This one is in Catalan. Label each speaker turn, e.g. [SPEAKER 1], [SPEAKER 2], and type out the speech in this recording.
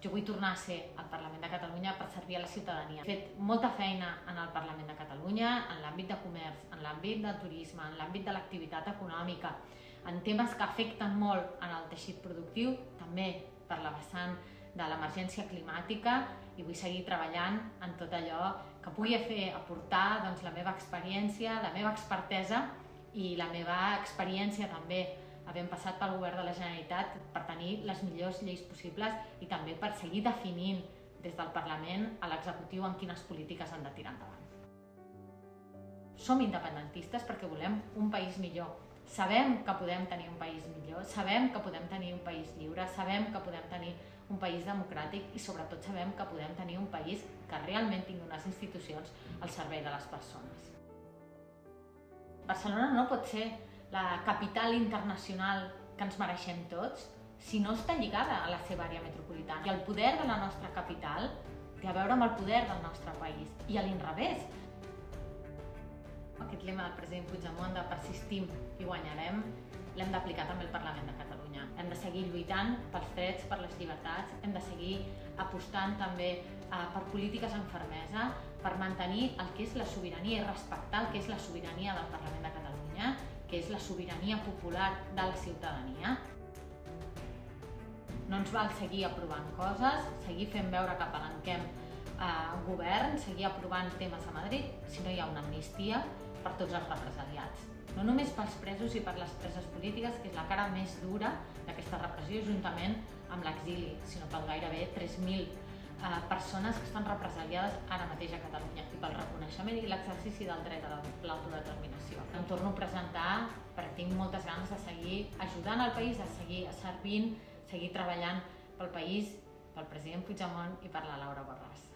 [SPEAKER 1] Jo vull tornar a ser al Parlament de Catalunya per servir a la ciutadania. He fet molta feina en el Parlament de Catalunya, en l'àmbit de comerç, en l'àmbit del turisme, en l'àmbit de l'activitat econòmica, en temes que afecten molt en el teixit productiu, també per la vessant de l'emergència climàtica, i vull seguir treballant en tot allò que pugui aportar la meva experiència, la meva expertesa i la meva experiència també havent passat pel Govern de la Generalitat per tenir les millors lleis possibles i també per seguir definint des del Parlament a l'executiu en quines polítiques han de tirar endavant. Som independentistes perquè volem un país millor. Sabem que podem tenir un país millor, sabem que podem tenir un país lliure, sabem que podem tenir un país democràtic i sobretot sabem que podem tenir un país que realment tingui unes institucions al servei de les persones. Barcelona no pot ser la capital internacional que ens mereixem tots si no està lligada a la seva àrea metropolitana. I el poder de la nostra capital té a veure amb el poder del nostre país i a l'inrevés. Aquest lema del president Puigdemont de persistim i guanyarem l'hem d'aplicar també al Parlament de Catalunya. Hem de seguir lluitant pels drets, per les llibertats, hem de seguir apostant també per polítiques amb fermesa, per mantenir el que és la sobirania i respectar el que és la sobirania del Parlament de Catalunya, que és la sobirania popular de la ciutadania. No ens val seguir aprovant coses, seguir fent veure que apalanquem govern, seguir aprovant temes a Madrid si no hi ha una amnistia per tots els represaliats. No només pels presos i per les preses polítiques, que és la cara més dura d'aquesta repressió, juntament amb l'exili, sinó per gairebé 3.000 persones que estan represaliades ara mateix a Catalunya i pel reconeixement i l'exercici del dret a l'autodeterminació. Em torno a presentar perquè tinc moltes ganes de seguir ajudant el país, de seguir servint, seguir treballant pel país, pel president Puigdemont i per la Laura Borràs.